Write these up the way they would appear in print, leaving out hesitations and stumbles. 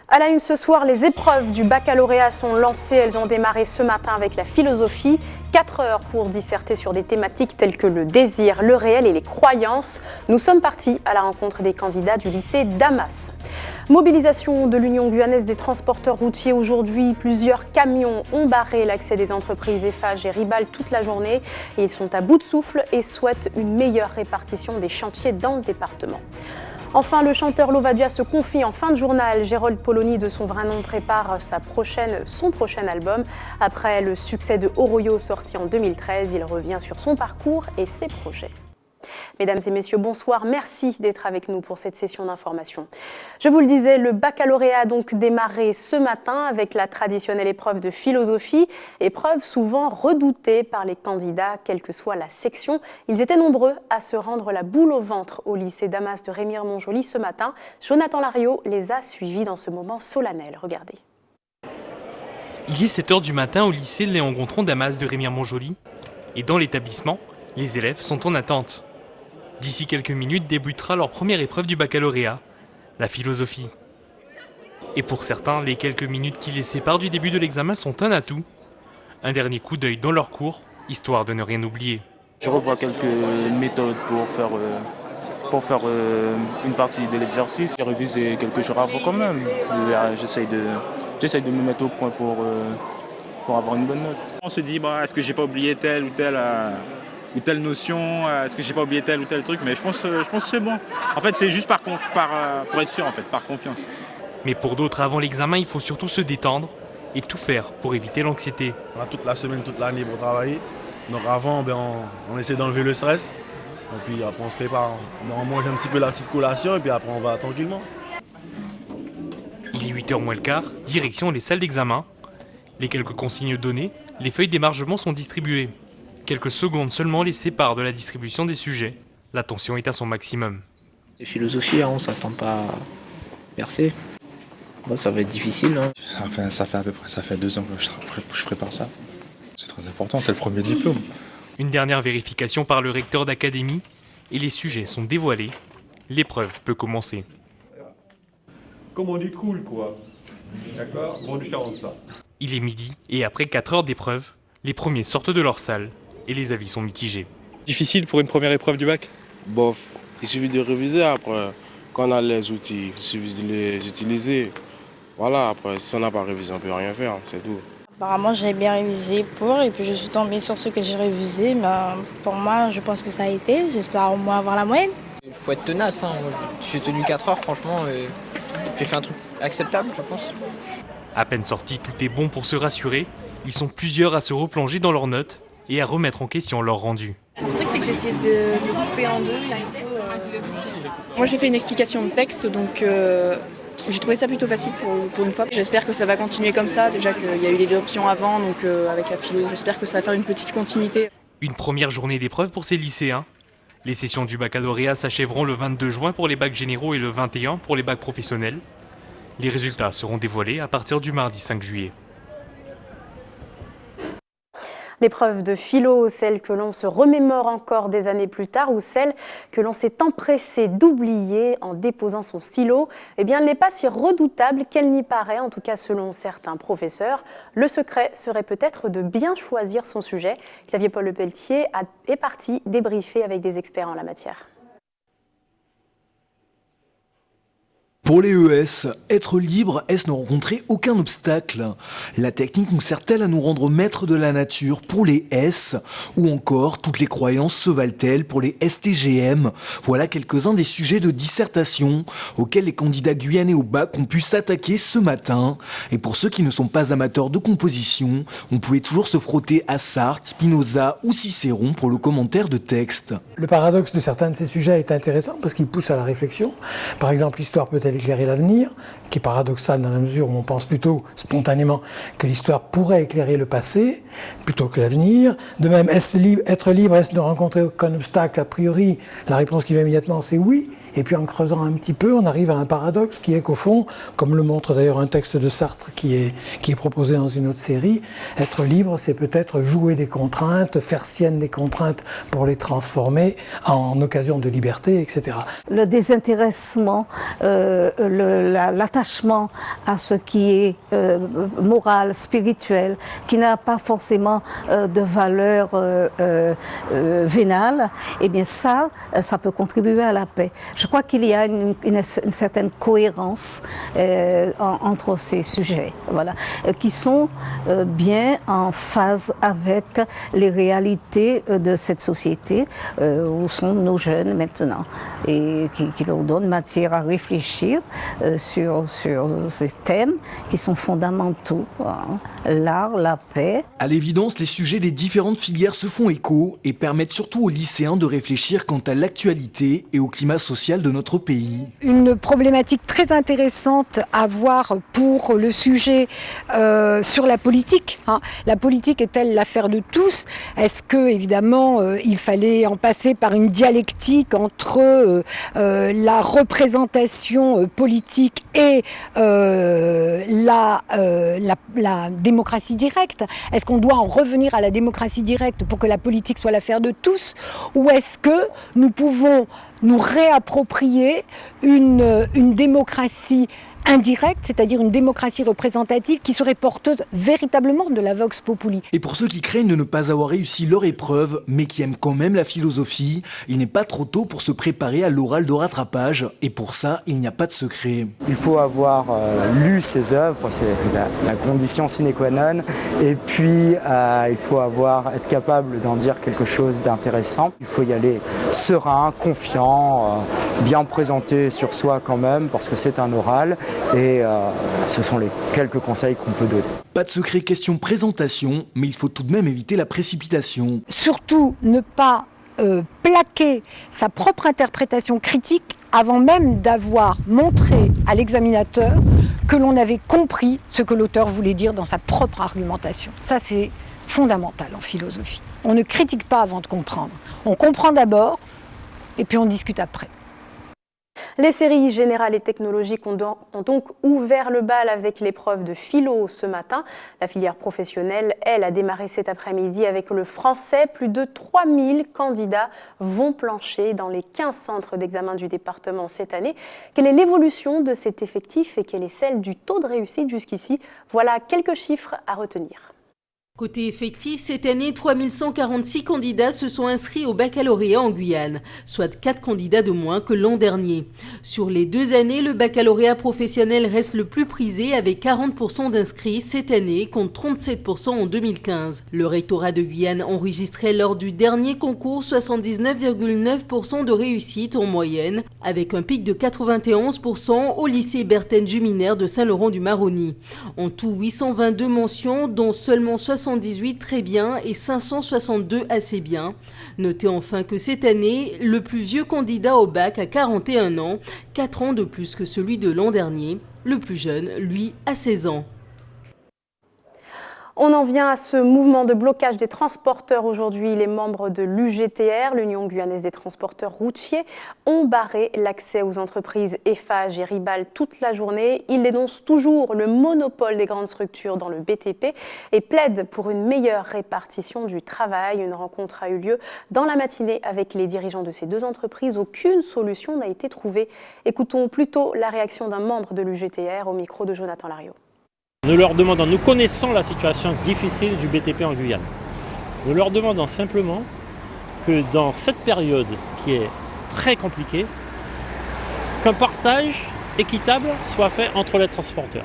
À la une ce soir, les épreuves du baccalauréat sont lancées. Elles ont démarré ce matin avec la philosophie. 4 heures pour disserter sur des thématiques telles que le désir, le réel et les croyances. Nous sommes partis à la rencontre des candidats du lycée Damas. Mobilisation de l'Union guyanaise des transporteurs routiers aujourd'hui. Plusieurs camions ont barré l'accès des entreprises Eiffage et Ribal toute la journée. Et ils sont à bout de souffle et souhaitent une meilleure répartition des chantiers dans le département. Enfin, le chanteur Lovadia se confie en fin de journal. Gérold Polony, de son vrai nom, prépare son prochain album. Après le succès de Oroyo sorti en 2013, il revient sur son parcours et ses projets. Mesdames et messieurs, bonsoir. Merci d'être avec nous pour cette session d'information. Je vous le disais, le baccalauréat a donc démarré ce matin avec la traditionnelle épreuve de philosophie, épreuve souvent redoutée par les candidats, quelle que soit la section. Ils étaient nombreux à se rendre la boule au ventre au lycée Damas de Remire-Montjoly ce matin. Jonathan Lariot les a suivis dans ce moment solennel. Regardez. Il est 7 h du matin au lycée Léon Gontran Damas de Remire-Montjoly. Et dans l'établissement, les élèves sont en attente. D'ici quelques minutes débutera leur première épreuve du baccalauréat, la philosophie. Et pour certains, les quelques minutes qui les séparent du début de l'examen sont un atout. Un dernier coup d'œil dans leur cours, histoire de ne rien oublier. Je revois quelques méthodes pour faire une partie de l'exercice. J'ai révisé quelques jours avant quand même. J'essaye de me mettre au point pour avoir une bonne note. On se dit, est-ce que j'ai pas oublié telle ou telle notion, est-ce que j'ai pas oublié tel ou tel truc, mais je pense que c'est bon. En fait, c'est juste pour être sûr, en fait, par confiance. Mais pour d'autres, avant l'examen, il faut surtout se détendre et tout faire pour éviter l'anxiété. On a toute la semaine, toute l'année pour travailler. Donc avant, on essaie d'enlever le stress. Et puis après, on se prépare. On mange un petit peu la petite collation et puis après, on va tranquillement. Il est 8 h moins le quart, direction les salles d'examen. Les quelques consignes données, les feuilles d'émargement sont distribuées. Quelques secondes seulement les séparent de la distribution des sujets. La tension est à son maximum. C'est philosophie, on ne s'attend pas à percer. Ça va être difficile. Enfin, ça fait 2 ans que je prépare ça. C'est très important, c'est le premier diplôme. Une dernière vérification par le recteur d'académie et les sujets sont dévoilés. L'épreuve peut commencer. Comme on dit cool, quoi. D'accord ? Bon, différent de ça. Il est midi et après 4 heures d'épreuve, les premiers sortent de leur salle. Et les avis sont mitigés. Difficile pour une première épreuve du bac ? Bof, il suffit de réviser après. Quand on a les outils, il suffit de les utiliser. Voilà, après, si on n'a pas révisé, on ne peut rien faire, c'est tout. Apparemment, j'ai bien révisé et puis je suis tombée sur ce que j'ai révisé. Mais pour moi, je pense que ça a été. J'espère au moins avoir la moyenne. Il faut être tenace. J'ai tenu 4 heures, franchement. J'ai fait un truc acceptable, je pense. À peine sorti, tout est bon pour se rassurer. Ils sont plusieurs à se replonger dans leurs notes et à remettre en question leur rendu. Le truc, c'est que j'ai essayé de couper en deux. Moi, j'ai fait une explication de texte, donc j'ai trouvé ça plutôt facile pour une fois. J'espère que ça va continuer comme ça. Déjà qu'il y a eu les 2 options avant, donc avec la philo, j'espère que ça va faire une petite continuité. Une première journée d'épreuve pour ces lycéens. Les sessions du baccalauréat s'achèveront le 22 juin pour les bacs généraux et le 21 pour les bacs professionnels. Les résultats seront dévoilés à partir du mardi 5 juillet. L'épreuve de philo, celle que l'on se remémore encore des années plus tard ou celle que l'on s'est empressé d'oublier en déposant son stylo, elle n'est pas si redoutable qu'elle n'y paraît, en tout cas selon certains professeurs. Le secret serait peut-être de bien choisir son sujet. Xavier Paul Lepelletier est parti débriefer avec des experts en la matière. Pour les ES, être libre, est-ce ne rencontrer aucun obstacle? La technique nous sert-elle à nous rendre maîtres de la nature pour les S? Ou encore, toutes les croyances se valent-elles pour les STGM? Voilà quelques-uns des sujets de dissertation auxquels les candidats guyanais au bac ont pu s'attaquer ce matin. Et pour ceux qui ne sont pas amateurs de composition, on pouvait toujours se frotter à Sartre, Spinoza ou Cicéron pour le commentaire de texte. Le paradoxe de certains de ces sujets est intéressant parce qu'il pousse à la réflexion. Par exemple, l'histoire peut-elle éclairer l'avenir, qui est paradoxal dans la mesure où on pense plutôt spontanément que l'histoire pourrait éclairer le passé plutôt que l'avenir. De même, être libre, est-ce ne rencontrer aucun obstacle? A priori, la réponse qui va immédiatement, c'est oui. Et puis en creusant un petit peu, on arrive à un paradoxe qui est qu'au fond, comme le montre d'ailleurs un texte de Sartre qui est proposé dans une autre série, être libre, c'est peut-être jouer des contraintes, faire sienne des contraintes pour les transformer en occasion de liberté, etc. Le désintéressement, l'attachement à ce qui est moral, spirituel, qui n'a pas forcément de valeur vénale, eh bien ça peut contribuer à la paix. Je crois qu'il y a une certaine cohérence entre ces sujets, voilà, qui sont bien en phase avec les réalités de cette société où sont nos jeunes maintenant et qui leur donnent matière à réfléchir sur ces thèmes qui sont fondamentaux, hein, l'art, la paix. À l'évidence, les sujets des différentes filières se font écho et permettent surtout aux lycéens de réfléchir quant à l'actualité et au climat social de notre pays. Une problématique très intéressante à voir pour le sujet sur la politique, hein. La politique est-elle l'affaire de tous? Est-ce que, évidemment, il fallait en passer par une dialectique entre la représentation politique et la démocratie directe? Est-ce qu'on doit en revenir à la démocratie directe pour que la politique soit l'affaire de tous? Ou est-ce que nous pouvons nous réapproprier une démocratie indirecte, c'est-à-dire une démocratie représentative qui serait porteuse véritablement de la vox populi. Et pour ceux qui craignent de ne pas avoir réussi leur épreuve, mais qui aiment quand même la philosophie, il n'est pas trop tôt pour se préparer à l'oral de rattrapage, et pour ça, il n'y a pas de secret. Il faut avoir lu ses œuvres, c'est la condition sine qua non, et puis il faut être capable d'en dire quelque chose d'intéressant. Il faut y aller serein, confiant, bien présenté sur soi quand même, parce que c'est un oral. Et ce sont les quelques conseils qu'on peut donner. Pas de secret question présentation, mais il faut tout de même éviter la précipitation. Surtout ne pas plaquer sa propre interprétation critique avant même d'avoir montré à l'examinateur que l'on avait compris ce que l'auteur voulait dire dans sa propre argumentation. Ça, c'est fondamental en philosophie. On ne critique pas avant de comprendre. On comprend d'abord et puis on discute après. Les séries générales et technologiques ont donc ouvert le bal avec l'épreuve de philo ce matin. La filière professionnelle, elle, a démarré cet après-midi avec le français. Plus de 3000 candidats vont plancher dans les 15 centres d'examen du département cette année. Quelle est l'évolution de cet effectif et quelle est celle du taux de réussite jusqu'ici? Voilà quelques chiffres à retenir. Côté effectif, cette année, 3146 candidats se sont inscrits au baccalauréat en Guyane, soit 4 candidats de moins que l'an dernier. Sur les 2 années, le baccalauréat professionnel reste le plus prisé avec 40% d'inscrits cette année contre 37% en 2015. Le rectorat de Guyane enregistrait lors du dernier concours 79,9% de réussite en moyenne, avec un pic de 91% au lycée Berthen Juminaire de Saint-Laurent-du-Maroni. En tout, 822 mentions, dont seulement 78 très bien et 562 assez bien. Notez enfin que cette année, le plus vieux candidat au bac a 41 ans, 4 ans de plus que celui de l'an dernier. Le plus jeune, lui, a 16 ans. On en vient à ce mouvement de blocage des transporteurs. Aujourd'hui, les membres de l'UGTR, l'Union guyanaise des transporteurs routiers, ont barré l'accès aux entreprises Eiffage et Ribal toute la journée. Ils dénoncent toujours le monopole des grandes structures dans le BTP et plaident pour une meilleure répartition du travail. Une rencontre a eu lieu dans la matinée avec les dirigeants de ces deux entreprises. Aucune solution n'a été trouvée. Écoutons plutôt la réaction d'un membre de l'UGTR au micro de Jonathan Lariot. Nous leur demandons, nous connaissons la situation difficile du BTP en Guyane. Nous leur demandons simplement que dans cette période qui est très compliquée, qu'un partage équitable soit fait entre les transporteurs.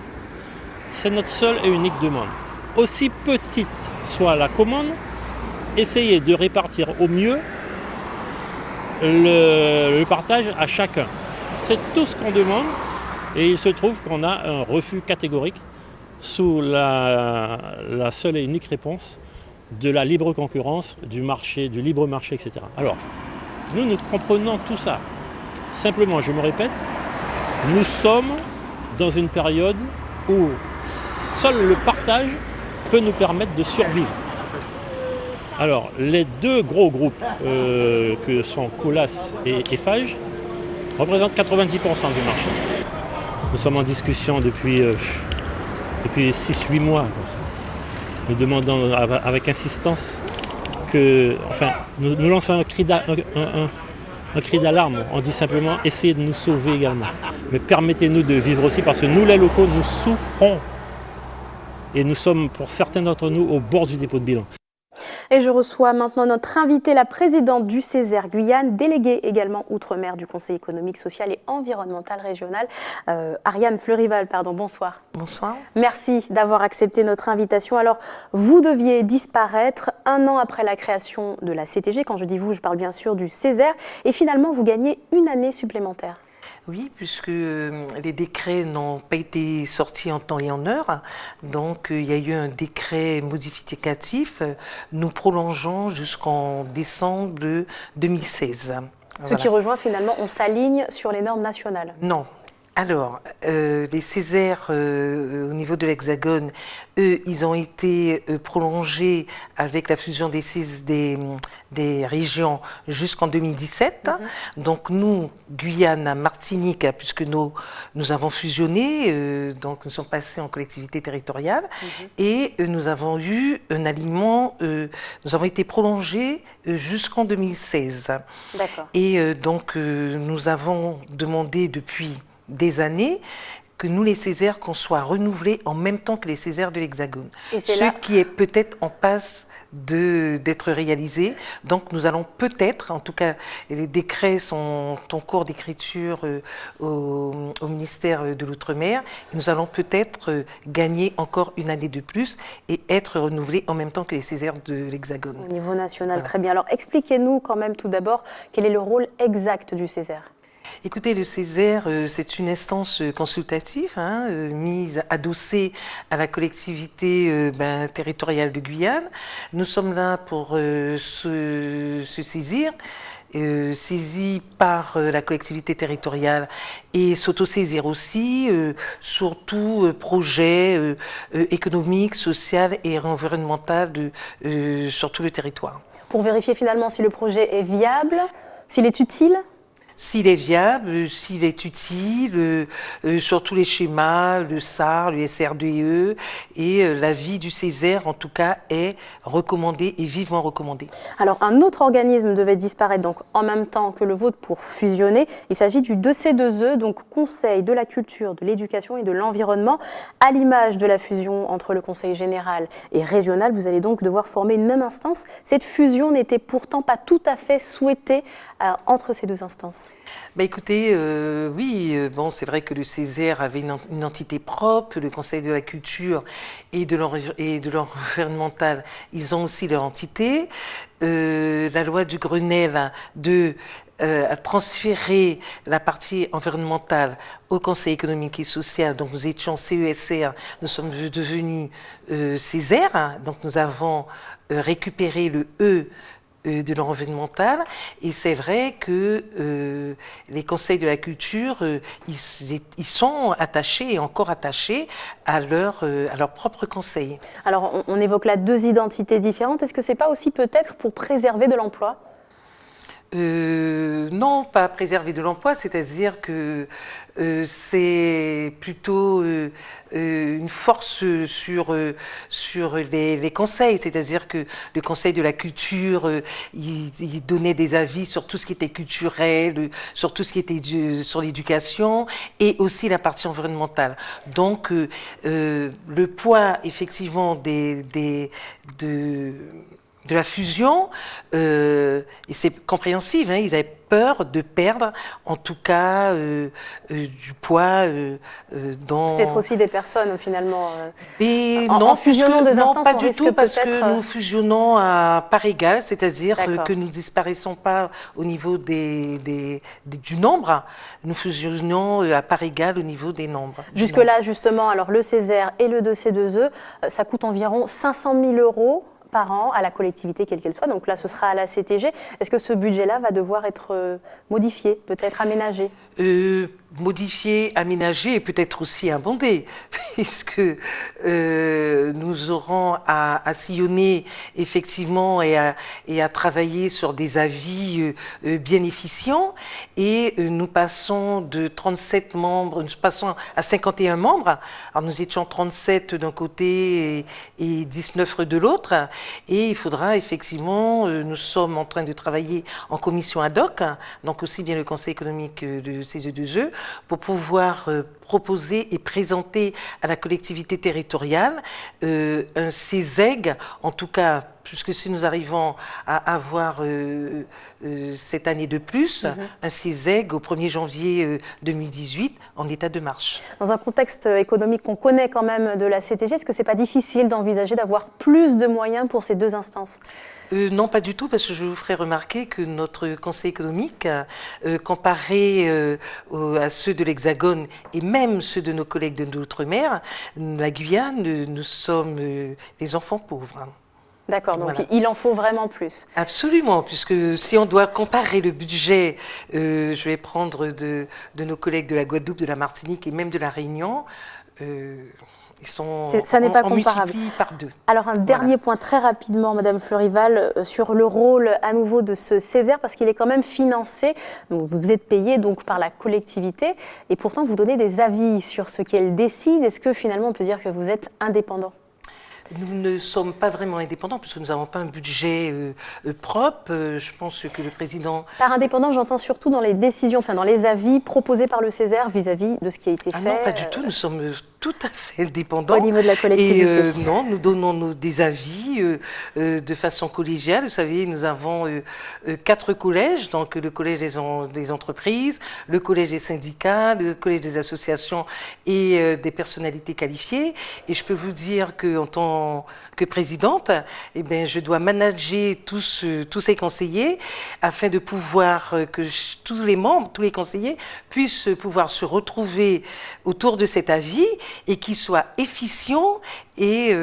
C'est notre seule et unique demande. Aussi petite soit la commande, essayez de répartir au mieux le partage à chacun. C'est tout ce qu'on demande et il se trouve qu'on a un refus catégorique sous la seule et unique réponse de la libre concurrence, du marché, du libre marché, etc. Alors, nous comprenons tout ça. Simplement, je me répète, nous sommes dans une période où seul le partage peut nous permettre de survivre. Alors, les deux gros groupes que sont Colas et Eiffage représente 90% du marché. Nous sommes en discussion depuis 6-8 mois. Quoi. Nous demandons avec insistance que, nous lançons un cri d'alarme. On dit simplement essayez de nous sauver également. Mais permettez-nous de vivre aussi parce que nous, les locaux, nous souffrons. Et nous sommes, pour certains d'entre nous, au bord du dépôt de bilan. Et je reçois maintenant notre invitée, la présidente du Césaire Guyane, déléguée également Outre-mer du Conseil économique, social et environnemental régional, Ariane Fleurival. Bonsoir. Bonsoir. Merci d'avoir accepté notre invitation. Alors, vous deviez disparaître 1 an après la création de la CTG. Quand je dis vous, je parle bien sûr du Césaire. Et finalement, vous gagnez 1 année supplémentaire. Oui, puisque les décrets n'ont pas été sortis en temps et en heure. Donc, il y a eu un décret modificatif. Nous prolongeons jusqu'en décembre 2016. Ce qui rejoint finalement, on s'aligne sur les normes nationales. Non. Alors, les Césaires au niveau de l'Hexagone, eux, ils ont été prolongés avec la fusion des régions jusqu'en 2017. Donc nous, Guyane, Martinique, puisque nous avons fusionné, donc nous sommes passés en collectivité territoriale, et nous avons eu un alignement, nous avons été prolongés jusqu'en 2016. D'accord. Et donc nous avons demandé depuis des années que nous, les Césaires, qu'on soit renouvelés en même temps que les Césaires de l'Hexagone. Ce qui est peut-être en passe d'être réalisé. Donc nous allons peut-être, en tout cas les décrets sont en cours d'écriture au ministère de l'Outre-mer, nous allons peut-être gagner encore 1 année de plus et être renouvelés en même temps que les Césaires de l'Hexagone. Au niveau national, très bien. Alors expliquez-nous quand même tout d'abord quel est le rôle exact du Césaire. Écoutez, le Césaire, c'est une instance consultative adossée à la collectivité territoriale de Guyane. Nous sommes là pour se saisir, saisi par la collectivité territoriale et s'autosaisir aussi sur tout projet économique, social et environnemental sur tout le territoire. Pour vérifier finalement si le projet est viable, s'il est utile ? S'il est viable, s'il est utile, sur tous les schémas, le SAR, le SR2E, et l'avis du Césaire, en tout cas, est recommandé et vivement recommandé. Alors, un autre organisme devait disparaître donc, en même temps que le vôtre pour fusionner. Il s'agit du 2C2E, donc Conseil de la culture, de l'éducation et de l'environnement. À l'image de la fusion entre le Conseil général et régional, vous allez donc devoir former une même instance. Cette fusion n'était pourtant pas tout à fait souhaitée entre ces deux instances. Écoutez, oui, c'est vrai que le Césaire avait une entité propre, le Conseil de la culture et de l'environnemental, ils ont aussi leur entité. La loi du Grenelle a transféré la partie environnementale au Conseil économique et social. Donc nous étions CESR, nous sommes devenus Césaire, donc nous avons récupéré le E de l'environnemental, et c'est vrai que les conseils de la culture, ils sont attachés et encore attachés à leur propre conseil. Alors on évoque là 2 identités différentes, est-ce que c'est pas aussi peut-être pour préserver de l'emploi ? Non, pas préserver de l'emploi, c'est-à-dire que c'est plutôt une force sur les conseils, c'est-à-dire que le Conseil de la culture, il donnait des avis sur tout ce qui était culturel, sur tout ce qui était sur l'éducation et aussi la partie environnementale. Donc le poids effectivement de la fusion, et c'est compréhensible, ils avaient peur de perdre, en tout cas, du poids dans... Peut-être aussi des personnes, finalement. Non, pas du tout, parce que nous fusionnons à part égale, c'est-à-dire que nous ne disparaissons pas au niveau du nombre, nous fusionnons à part égale au niveau des nombres. Jusque-là, justement, alors le Césaire et le 2C2E, ça coûte environ 500 000 € par an à la collectivité, quelle qu'elle soit. Donc là, ce sera à la CTG. Est-ce que ce budget-là va devoir être modifié, peut-être aménagé ? modifié, aménagé et peut-être aussi abondé, puisque nous aurons à sillonner effectivement et à travailler sur des avis bien efficients, et nous passons de 37 membres, nous passons à 51 membres. Alors nous étions 37 d'un côté et 19 de l'autre, et il faudra effectivement, nous sommes en train de travailler en commission ad hoc, donc aussi bien le Conseil économique de CESE2E, pour pouvoir proposer et présenter à la collectivité territoriale un CESEG, en tout cas, puisque si nous arrivons à avoir cette année de plus, un CESEG au 1er janvier 2018 en état de marche. Dans un contexte économique qu'on connaît quand même de la CTG, est-ce que c'est pas difficile d'envisager d'avoir plus de moyens pour ces deux instances ? Non, pas du tout, parce que je vous ferai remarquer que notre Conseil économique, comparé à ceux de l'Hexagone et même ceux de nos collègues de l'Outre-mer, la Guyane, nous sommes les enfants pauvres. D'accord, donc voilà. Il en faut vraiment plus. Absolument, puisque si on doit comparer le budget, je vais prendre de nos collègues de la Guadeloupe, de la Martinique et même de la Réunion, ça n'est pas comparable. Par 2. Alors un dernier point très rapidement, Madame Fleurival, sur le rôle à nouveau de ce CESER, parce qu'il est quand même financé, vous êtes payé donc par la collectivité, et pourtant vous donnez des avis sur ce qu'elle décide. Est-ce que finalement on peut dire que vous êtes indépendant ? Nous ne sommes pas vraiment indépendants puisque nous n'avons pas un budget propre. Je pense que le président... Par indépendant, j'entends surtout dans les décisions, enfin dans les avis proposés par le CESER vis-à-vis de ce qui a été fait. Non, pas du tout. Nous sommes tout à fait indépendants. Au niveau de la collectivité. Et non, nous donnons des avis de façon collégiale. Vous savez, nous avons 4 collèges, donc le collège des entreprises, le collège des syndicats, le collège des associations et des personnalités qualifiées. Et je peux vous dire qu'en tant que présidente, eh bien, je dois manager tous ces conseillers afin de pouvoir que tous les membres, tous les conseillers puissent pouvoir se retrouver autour de cet avis et qu'il soit efficient et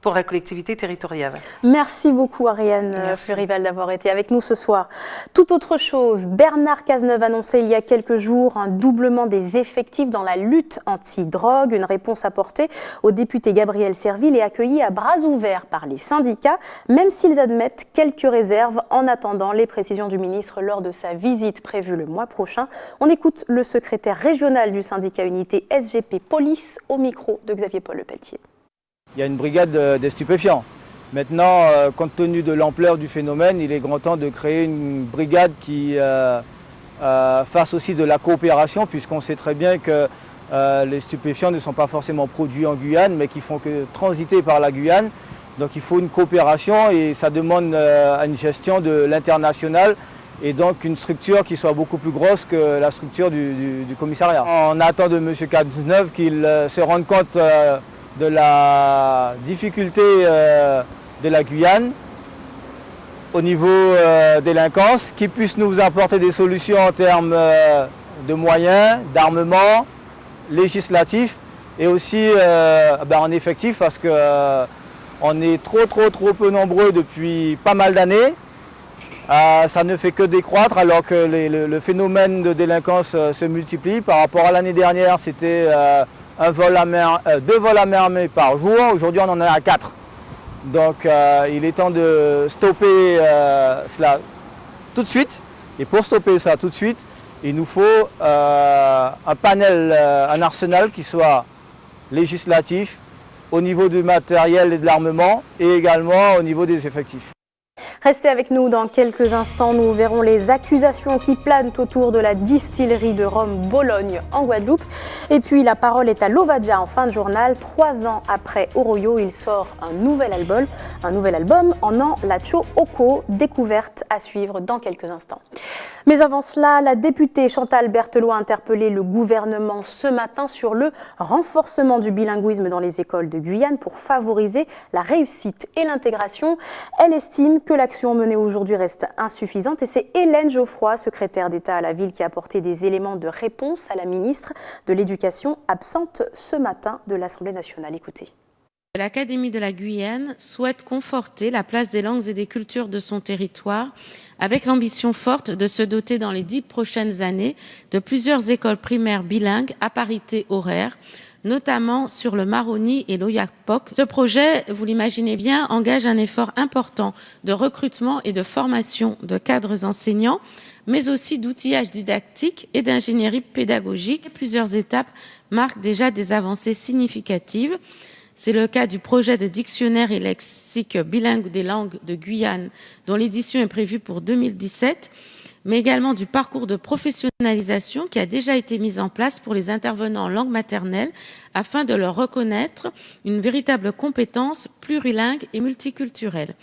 pour la collectivité territoriale. Merci beaucoup Ariane Fleurival d'avoir été avec nous ce soir. Tout autre chose, Bernard Cazeneuve annonçait il y a quelques jours un doublement des effectifs dans la lutte anti-drogue, une réponse apportée au député Gabriel Serville et accueillie à bras ouverts par les syndicats, même s'ils admettent quelques réserves en attendant les précisions du ministre lors de sa visite prévue le mois prochain. On écoute le secrétaire régional du syndicat unité SGP Police au micro de Xavier Paul Lepelletier. Il y a une brigade des stupéfiants. Maintenant, compte tenu de l'ampleur du phénomène, il est grand temps de créer une brigade qui fasse aussi de la coopération, puisqu'on sait très bien que les stupéfiants ne sont pas forcément produits en Guyane, mais qui font que transiter par la Guyane. Donc il faut une coopération et ça demande une gestion de l'international et donc une structure qui soit beaucoup plus grosse que la structure du commissariat. On attend de M. Cazeneuve qu'il se rende compte de la difficulté de la Guyane au niveau délinquance, qu'il puisse nous apporter des solutions en termes de moyens, d'armement, législatif et aussi en effectif parce qu'on est trop peu nombreux depuis pas mal d'années. Ça ne fait que décroître alors que le phénomène de délinquance se multiplie. Par rapport à l'année dernière, c'était 2 vols à main armée par jour. Aujourd'hui, on en est à 4. Donc il est temps de stopper cela tout de suite. Et pour stopper ça tout de suite, il nous faut un panel, un arsenal qui soit législatif au niveau du matériel et de l'armement et également au niveau des effectifs. Restez avec nous dans quelques instants, nous verrons les accusations qui planent autour de la distillerie de rhum Bologne en Guadeloupe. Et puis la parole est à Lovadja en fin de journal. 3 ans après Oroyo, il sort un nouvel album en an Lacho Oko, découverte à suivre dans quelques instants. Mais avant cela, la députée Chantal Berthelot a interpellé le gouvernement ce matin sur le renforcement du bilinguisme dans les écoles de Guyane pour favoriser la réussite et l'intégration. Elle estime que l'action menée aujourd'hui reste insuffisante et c'est Hélène Geoffroy, secrétaire d'État à la ville, qui a apporté des éléments de réponse à la ministre de l'Éducation absente ce matin de l'Assemblée nationale. Écoutez. L'Académie de la Guyane souhaite conforter la place des langues et des cultures de son territoire avec l'ambition forte de se doter dans les 10 prochaines années de plusieurs écoles primaires bilingues à parité horaire, notamment sur le Maroni et l'Oyapock. Ce projet, vous l'imaginez bien, engage un effort important de recrutement et de formation de cadres enseignants, mais aussi d'outillage didactique et d'ingénierie pédagogique. Plusieurs étapes marquent déjà des avancées significatives. C'est le cas du projet de dictionnaire et lexique bilingue des langues de Guyane, dont l'édition est prévue pour 2017, mais également du parcours de professionnalisation qui a déjà été mis en place pour les intervenants en langue maternelle afin de leur reconnaître une véritable compétence plurilingue et multiculturelle.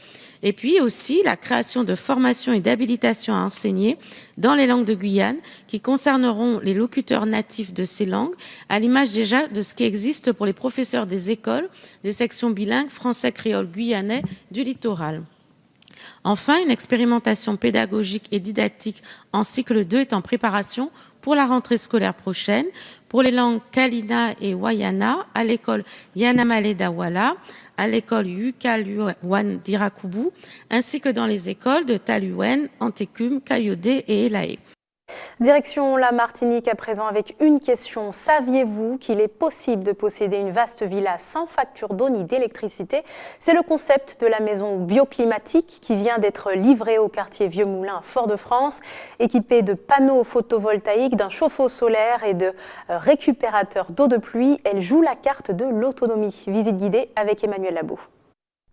Et puis aussi la création de formations et d'habilitation à enseigner dans les langues de Guyane qui concerneront les locuteurs natifs de ces langues, à l'image déjà de ce qui existe pour les professeurs des écoles, des sections bilingues français-créole guyanais du littoral. Enfin, une expérimentation pédagogique et didactique en cycle 2 est en préparation pour la rentrée scolaire prochaine pour les langues Kalina et Wayana à l'école Yanamale d'Awala, à l'école Yukaluan d'Irakubu, ainsi que dans les écoles de Taluwen, Antécume, Kayodé et Elaé. Direction la Martinique à présent avec une question. Saviez-vous qu'il est possible de posséder une vaste villa sans facture d'eau ni d'électricité? C'est le concept de la maison bioclimatique qui vient d'être livrée au quartier Vieux-Moulin à Fort-de-France, équipée de panneaux photovoltaïques, d'un chauffe-eau solaire et de récupérateurs d'eau de pluie. Elle joue la carte de l'autonomie. Visite guidée avec Emmanuel Labou.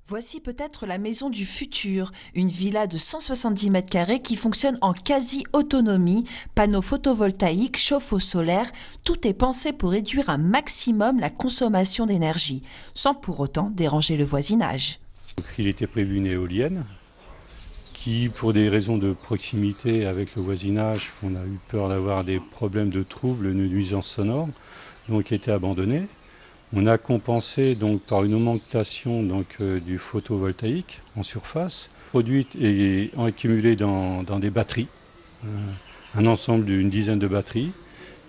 Voici peut-être la maison du futur, une villa de 170 m² qui fonctionne en quasi-autonomie, panneaux photovoltaïques, chauffe-eau solaire, tout est pensé pour réduire un maximum la consommation d'énergie, sans pour autant déranger le voisinage. Il était prévu une éolienne qui, pour des raisons de proximité avec le voisinage, on a eu peur d'avoir des problèmes de troubles, de nuisances sonores, donc était abandonnée. On a compensé donc par une augmentation du photovoltaïque en surface, produite et accumulée dans des batteries, un ensemble d'une dizaine de batteries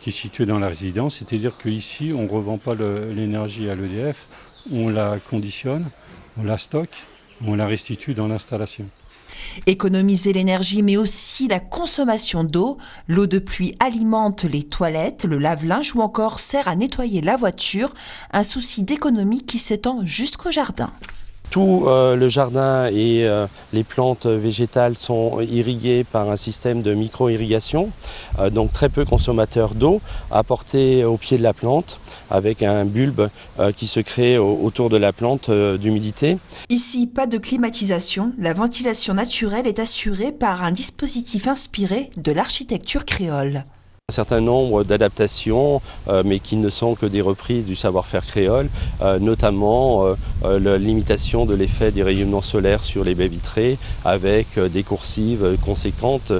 qui est situé dans la résidence. C'est-à-dire qu'ici, on ne revend pas l'énergie à l'EDF, on la conditionne, on la stocke, on la restitue dans l'installation. Économiser l'énergie, mais aussi la consommation d'eau. L'eau de pluie alimente les toilettes, le lave-linge ou encore sert à nettoyer la voiture. Un souci d'économie qui s'étend jusqu'au jardin. Tout le jardin et les plantes végétales sont irriguées par un système de micro-irrigation, donc très peu consommateur d'eau, apporté au pied de la plante avec un bulbe qui se crée autour de la plante d'humidité. Ici, pas de climatisation, la ventilation naturelle est assurée par un dispositif inspiré de l'architecture créole. Un certain nombre d'adaptations, mais qui ne sont que des reprises du savoir-faire créole, notamment la limitation de l'effet des rayonnements solaires sur les baies vitrées, avec des coursives conséquentes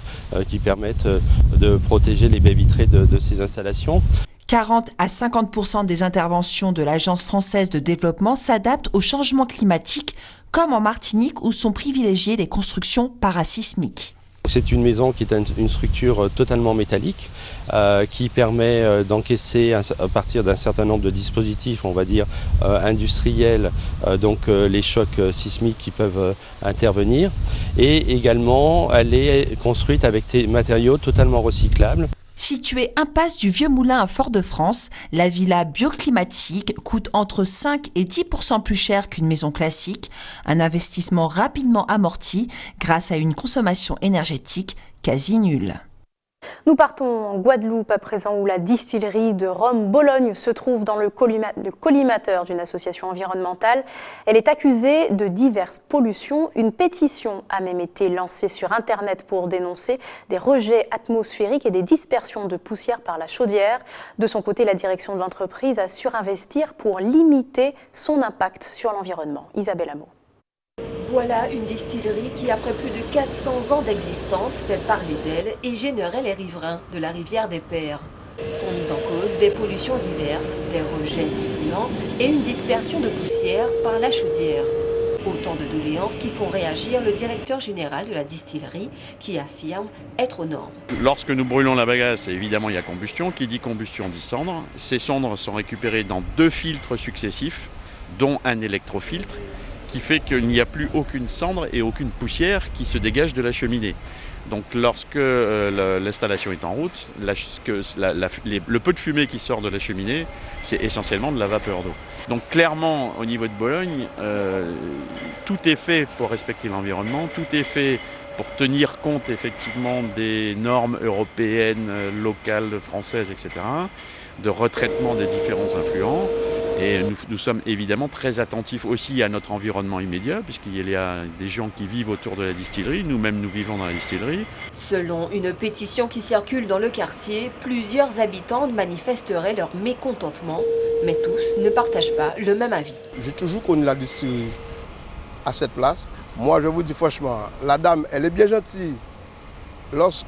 qui permettent de protéger les baies vitrées de ces installations. 40 à 50% des interventions de l'Agence française de développement s'adaptent au changement climatique, comme en Martinique où sont privilégiées les constructions parasismiques. C'est une maison qui est une structure totalement métallique qui permet d'encaisser à partir d'un certain nombre de dispositifs, on va dire industriels, donc les chocs sismiques qui peuvent intervenir. Et également, elle est construite avec des matériaux totalement recyclables. Située impasse du Vieux-Moulin à Fort-de-France, la villa bioclimatique coûte entre 5 et 10% plus cher qu'une maison classique, un investissement rapidement amorti grâce à une consommation énergétique quasi nulle. Nous partons en Guadeloupe à présent où la distillerie de rhum Bologne se trouve dans le collimateur d'une association environnementale. Elle est accusée de diverses pollutions. Une pétition a même été lancée sur Internet pour dénoncer des rejets atmosphériques et des dispersions de poussière par la chaudière. De son côté, la direction de l'entreprise a surinvestir pour limiter son impact sur l'environnement. Isabelle Hameau. Voilà une distillerie qui, après plus de 400 ans d'existence, fait parler d'elle et générait les riverains de la rivière des Pères. Sont mises en cause des pollutions diverses, des rejets polluants et une dispersion de poussière par la chaudière. Autant de doléances qui font réagir le directeur général de la distillerie qui affirme être aux normes. Lorsque nous brûlons la bagasse, évidemment il y a combustion. Qui dit combustion dit cendre. Ces cendres sont récupérées dans 2 filtres successifs dont un électrofiltre, qui fait qu'il n'y a plus aucune cendre et aucune poussière qui se dégage de la cheminée. Donc lorsque l'installation est en route, le peu de fumée qui sort de la cheminée, c'est essentiellement de la vapeur d'eau. Donc clairement, au niveau de Bologne, tout est fait pour respecter l'environnement, tout est fait pour tenir compte effectivement des normes européennes, locales, françaises, etc., de retraitement des différents influents. Et nous sommes évidemment très attentifs aussi à notre environnement immédiat, puisqu'il y a des gens qui vivent autour de la distillerie, nous-mêmes nous vivons dans la distillerie. Selon une pétition qui circule dans le quartier, plusieurs habitants manifesteraient leur mécontentement, mais tous ne partagent pas le même avis. J'ai toujours connu la distillerie à cette place. Moi, je vous dis franchement, la dame, elle est bien gentille. Lorsque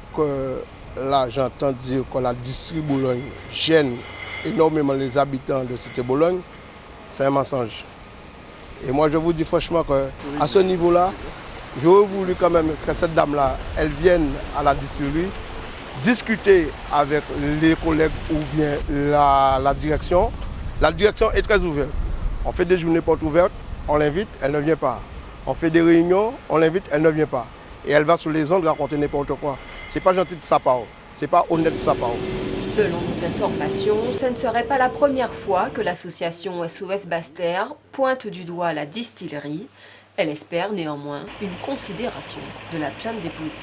là, j'entends dire que la distillerie Bologne gêne énormément les habitants de Cité Bologne, c'est un mensonge. Et moi, je vous dis franchement qu'à ce niveau-là, j'aurais voulu quand même que cette dame-là, elle vienne à la distillerie, discuter avec les collègues ou bien la direction. La direction est très ouverte. On fait des journées portes ouvertes, on l'invite, elle ne vient pas. On fait des réunions, on l'invite, elle ne vient pas. Et elle va sur les ondes raconter n'importe quoi. C'est pas gentil de sa part, c'est pas honnête de sa part. Selon nos informations, ce ne serait pas la première fois que l'association SOS Basse-Terre pointe du doigt la distillerie. Elle espère néanmoins une considération de la plainte déposée.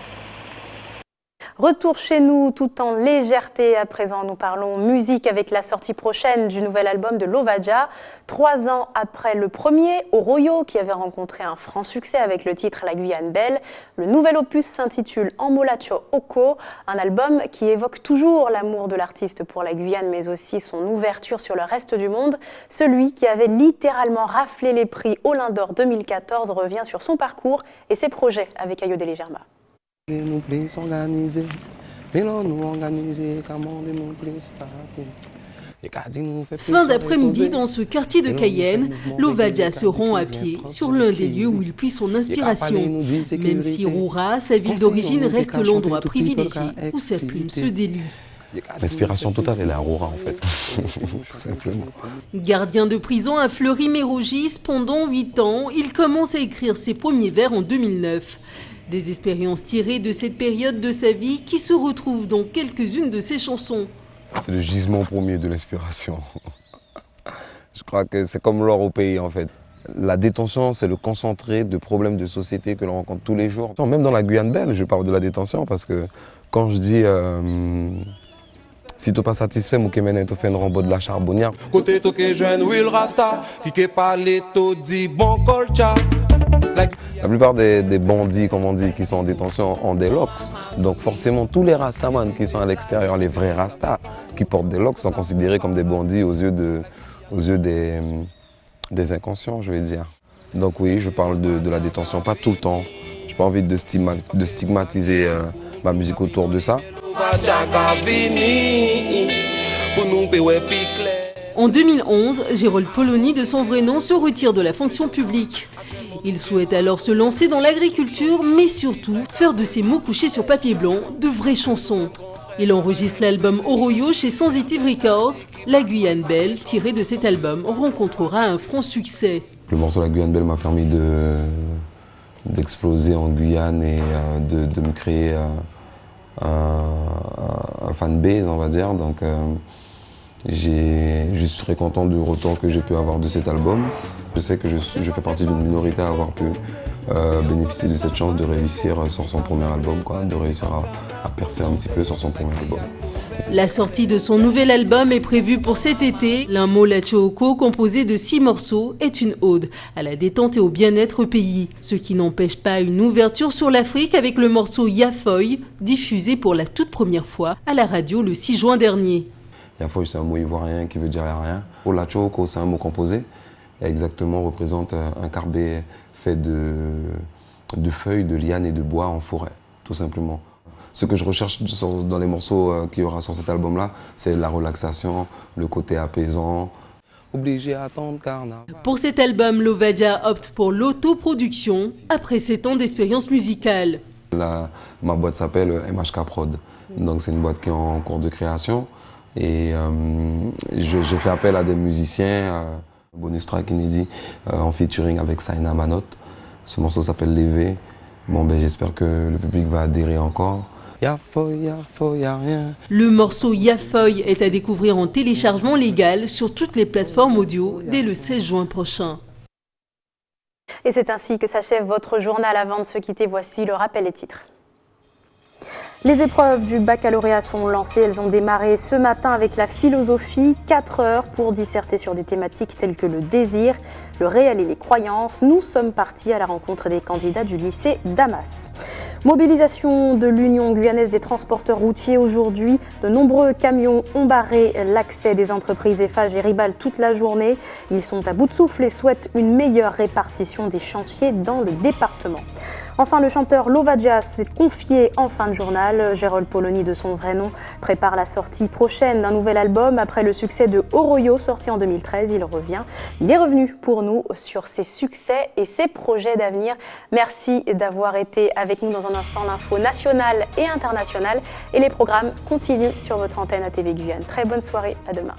Retour chez nous tout en légèreté. À présent, nous parlons musique avec la sortie prochaine du nouvel album de Lovadia. 3 ans après le premier, Oroyo, qui avait rencontré un franc succès avec le titre La Guyane Belle, le nouvel opus s'intitule Amolacho Oko, un album qui évoque toujours l'amour de l'artiste pour la Guyane, mais aussi son ouverture sur le reste du monde. Celui qui avait littéralement raflé les prix au Lion d'Or 2014 revient sur son parcours et ses projets avec Ayodele Germa. Fin d'après-midi, dans ce quartier de Cayenne, Lovadia se rend à pied sur l'un des lieux où il puise son inspiration. Même si Roura, sa ville d'origine, reste l'endroit privilégié où sa plume se délue. L'inspiration totale, elle est à Roura en fait, tout simplement. Gardien de prison à Fleury-Mérogis pendant 8 ans, il commence à écrire ses premiers vers en 2009. Des expériences tirées de cette période de sa vie qui se retrouvent dans quelques-unes de ses chansons. C'est le gisement premier de l'inspiration. Je crois que c'est comme l'or au pays en fait. La détention, c'est le concentré de problèmes de société que l'on rencontre tous les jours. Même dans la Guyane Belle, je parle de la détention parce que quand je dis si tu n'es pas satisfait, tu fais une rambo de la charbonnière. Côté toqué jeune Will Rasta, qui parle tout dit bon colcha. La plupart des bandits, comme on dit, qui sont en détention ont des locks. Donc forcément, tous les rastamans qui sont à l'extérieur, les vrais rastas qui portent des locks, sont considérés comme des bandits aux yeux des inconscients, je vais dire. Donc oui, je parle de la détention, pas tout le temps. Je n'ai pas envie de stigmatiser ma musique autour de ça. En 2011, Gérold Polony, de son vrai nom, se retire de la fonction publique. Il souhaite alors se lancer dans l'agriculture, mais surtout faire de ses mots couchés sur papier blanc de vraies chansons. Il enregistre l'album Oroyo chez Sensitive Records. La Guyane Belle, tirée de cet album, rencontrera un franc succès. Le morceau La Guyane Belle m'a permis d'exploser en Guyane et de me créer un fanbase, on va dire. Donc je suis très content du retour que j'ai pu avoir de cet album. Je sais que je fais partie d'une minorité à avoir pu bénéficier de cette chance de réussir sur son premier album, de réussir à percer un petit peu sur son premier album. La sortie de son nouvel album est prévue pour cet été. L'Amolacho Oko, composé de 6 morceaux, est une ode à la détente et au bien-être au pays. Ce qui n'empêche pas une ouverture sur l'Afrique avec le morceau Yafoy, diffusé pour la toute première fois à la radio le 6 juin dernier. Yafoy, c'est un mot ivoirien qui veut dire rien. Olacho Oko, c'est un mot composé. Exactement, représente un carbet fait de feuilles, de lianes et de bois en forêt, tout simplement. Ce que je recherche dans les morceaux qu'il y aura sur cet album-là, c'est la relaxation, le côté apaisant. Obligé à attendre carnaval. Pour cet album, Lovadia opte pour l'autoproduction après 7 ans d'expérience musicale. Ma boîte s'appelle MHK Prod, donc c'est une boîte qui est en cours de création. Et j'ai fait appel à des musiciens Bonus track inédit en featuring avec Saina Manot. Ce morceau s'appelle Lévé. Bon, j'espère que le public va adhérer encore. Y'a rien. Le morceau Yafoy est à découvrir en téléchargement légal sur toutes les plateformes audio dès le 16 juin prochain. Et c'est ainsi que s'achève votre journal. Avant de se quitter, voici le rappel des titres. Les épreuves du baccalauréat sont lancées. Elles ont démarré ce matin avec la philosophie. 4 heures pour disserter sur des thématiques telles que le désir, le réel et les croyances. Nous sommes partis à la rencontre des candidats du lycée Damas. Mobilisation de l'Union guyanaise des transporteurs routiers aujourd'hui. De nombreux camions ont barré l'accès des entreprises Eiffage et Ribal toute la journée. Ils sont à bout de souffle et souhaitent une meilleure répartition des chantiers dans le département. Enfin, le chanteur Lovadia s'est confié en fin de journal. Gérald Polony, de son vrai nom, prépare la sortie prochaine d'un nouvel album. Après le succès de Oroyo, sorti en 2013, il est revenu pour nous sur ses succès et ses projets d'avenir. Merci d'avoir été avec nous. Dans un instant, l'info nationale et internationale. Et les programmes continuent sur votre antenne ATV Guyane. Très bonne soirée, à demain.